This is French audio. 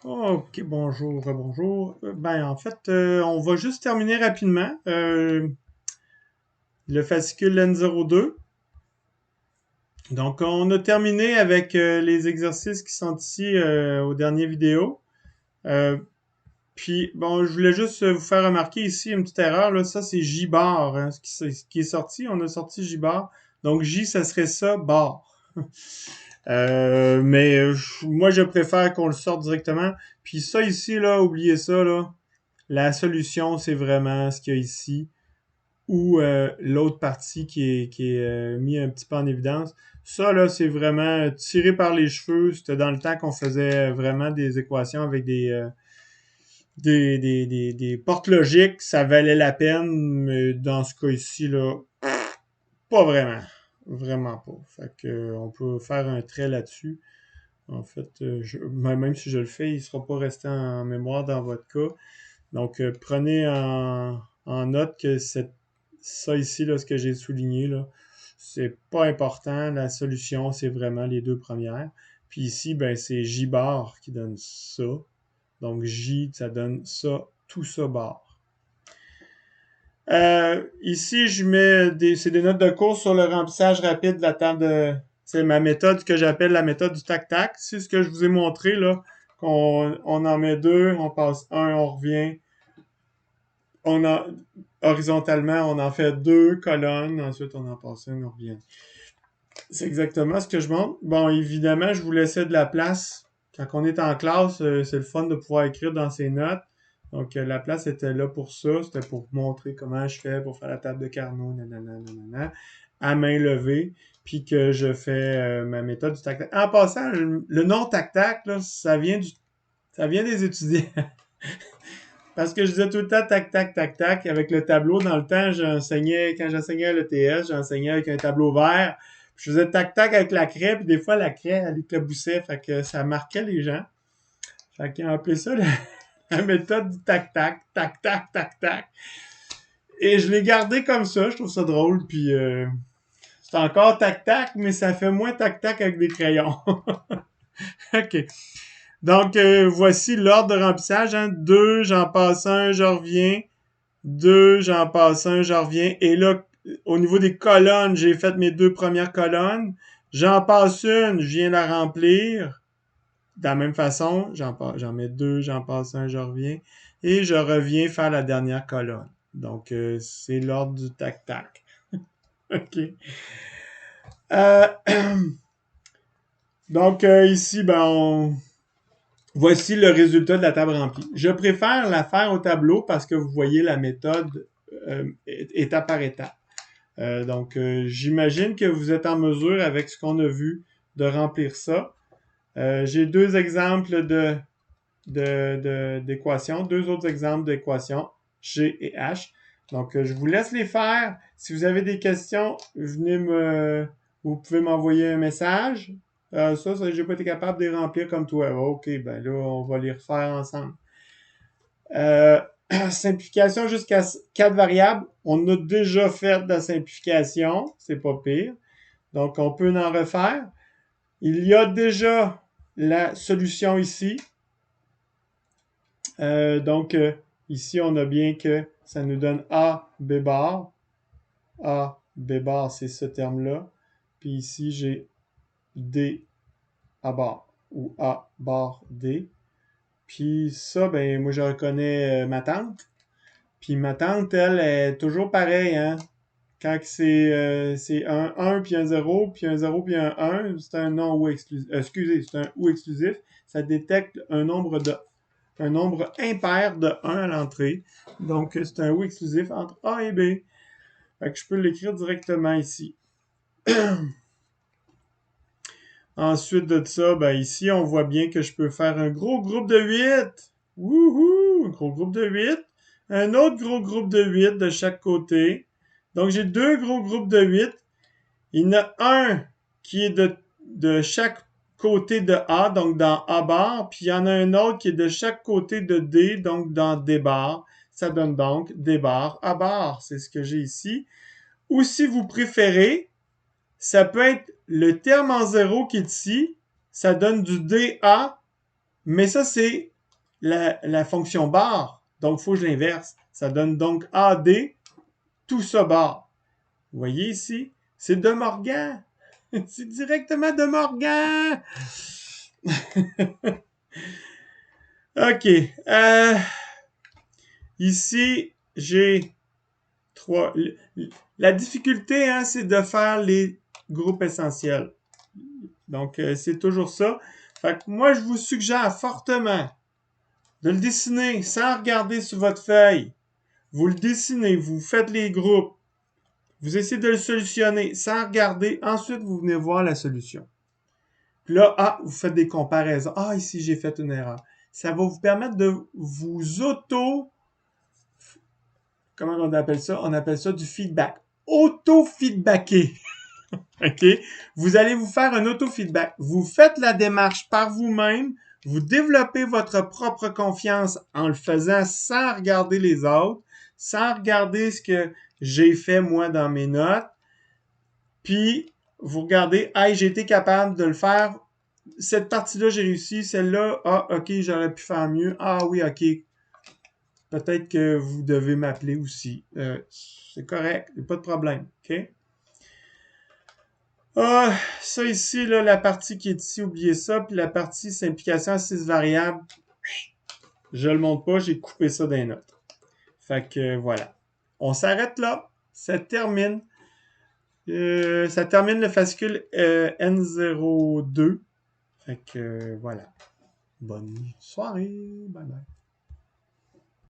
Ok, bonjour, bonjour. On va juste terminer rapidement le fascicule N02. Donc, on a terminé avec les exercices qui sont ici aux dernières vidéos. Euh, je voulais juste vous faire remarquer ici une petite erreur. Là, ça, c'est J-bar, hein, ce qui est sorti. On a sorti J-bar. Donc, J, ça serait ça, bar. Moi, je préfère qu'on le sorte directement. Puis ça ici, là, oubliez ça, là. La solution, c'est vraiment ce qu'il y a ici, ou l'autre partie qui est mis un petit peu en évidence. Ça, là, c'est vraiment tiré par les cheveux. C'était dans le temps qu'on faisait vraiment des équations avec des portes logiques. Ça valait la peine, mais dans ce cas ici, là, pas vraiment. Vraiment pas. Fait que, on peut faire un trait là-dessus. En fait, même si je le fais, il ne sera pas resté en mémoire dans votre cas. Donc, prenez en note que ça ici, là, ce que j'ai souligné, là, c'est pas important. La solution, c'est vraiment les deux premières. Puis ici, ben, c'est J bar qui donne ça. Donc, J, ça donne ça, tout ça bar. Ici, c'est des notes de cours sur le remplissage rapide de la table de, c'est ma méthode que j'appelle la méthode du tac-tac. C'est ce que je vous ai montré, là, qu'on en met deux, on passe un, on revient, on a horizontalement, on en fait deux colonnes, ensuite on en passe une, on revient. C'est exactement ce que je montre. Bon, évidemment, je vous laissais de la place. Quand on est en classe, c'est le fun de pouvoir écrire dans ses notes. Donc, la place était là pour ça. C'était pour montrer comment je fais pour faire la table de Carnot, nanana, nanana, à main levée, puis que je fais ma méthode du tac-tac. En passant, le nom tac-tac, là, ça vient des étudiants. Parce que je disais tout le temps tac, tac, tac, tac. Avec le tableau, dans le temps, quand j'enseignais à l'ETS, j'enseignais avec un tableau vert. Puis je faisais tac, tac avec la craie, puis des fois, la craie, elle éclaboussait. Fait que ça marquait les gens. Fait qu'ils ont appelé ça la méthode du tac, tac, tac, tac, tac, tac. Et je l'ai gardé comme ça. Je trouve ça drôle. Puis c'est encore tac, tac, mais ça fait moins tac, tac avec des crayons. OK. Donc, voici l'ordre de remplissage. Hein. 2, j'en passe un, je reviens. 2, j'en passe un, je reviens. Et là, au niveau des colonnes, j'ai fait mes deux premières colonnes. J'en passe une, je viens la remplir. De la même façon, j'en mets deux, j'en passe un, je reviens. Et je reviens faire la dernière colonne. Donc, c'est l'ordre du tac-tac. OK. Euh, donc, ici, voici le résultat de la table remplie. Je préfère la faire au tableau parce que vous voyez la méthode étape par étape. J'imagine que vous êtes en mesure, avec ce qu'on a vu, de remplir ça. J'ai deux exemples d'équations, deux autres exemples d'équations, G et H. Donc, je vous laisse les faire. Si vous avez des questions, vous pouvez m'envoyer un message. J'ai pas été capable de les remplir comme toi. OK, ben là, on va les refaire ensemble. Euh, Simplification jusqu'à 4 variables. On a déjà fait de la simplification. C'est pas pire. Donc, on peut en refaire. Il y a déjà la solution ici. Ici, on a bien que ça nous donne A, B bar. A, B bar, c'est ce terme-là. Puis ici, j'ai D, A bar ou A bar D. Puis ça, ben moi, je reconnais ma tante. Puis ma tante, elle, est toujours pareille, hein. Quand c'est un 1 puis un 0, puis un 0 puis un 1, c'est un non ou exclusif. Excusez, c'est un ou exclusif. Ça détecte un nombre impair de 1 à l'entrée. Donc, c'est un ou exclusif entre A et B. Fait que je peux l'écrire directement ici. Ensuite de ça, ben ici, on voit bien que je peux faire un gros groupe de 8. Wouhou! Un gros groupe de 8. Un autre gros groupe de 8 de chaque côté. Donc, j'ai deux gros groupes de 8. Il y en a un qui est de chaque côté de A, donc dans A bar, puis il y en a un autre qui est de chaque côté de D, donc dans D bar. Ça donne donc D bar, A bar. C'est ce que j'ai ici. Ou si vous préférez, ça peut être le terme en zéro qui est ici. Ça donne du DA, mais ça, c'est la fonction bar. Donc, il faut que je l'inverse. Ça donne donc AD, tout ça bar. Vous voyez ici? C'est De Morgan. C'est directement De Morgan. OK. Ici, j'ai 3. La difficulté, hein, c'est de faire les groupes essentiels. Donc, c'est toujours ça. Fait que moi, je vous suggère fortement de le dessiner sans regarder sur votre feuille. Vous le dessinez, vous faites les groupes, vous essayez de le solutionner sans regarder. Ensuite, vous venez voir la solution. Puis là, vous faites des comparaisons. Ici, j'ai fait une erreur. Ça va vous permettre de vous comment on appelle ça? On appelle ça du feedback. Auto-feedbacker. OK? Vous allez vous faire un auto-feedback. Vous faites la démarche par vous-même. Vous développez votre propre confiance en le faisant sans regarder les autres, sans regarder ce que j'ai fait moi dans mes notes. Puis, vous regardez, j'ai été capable de le faire. Cette partie-là, j'ai réussi. Celle-là, OK, j'aurais pu faire mieux. Oui, OK. Peut-être que vous devez m'appeler aussi. C'est correct, il n'y a pas de problème. OK? Ça ici, là, la partie qui est ici, oubliez ça. Puis la partie simplification à 6 variables, je le montre pas, j'ai coupé ça d'un autre. Fait que voilà. On s'arrête là. Ça termine. Ça termine le fascicule N02. Fait que voilà. Bonne soirée. Bye bye.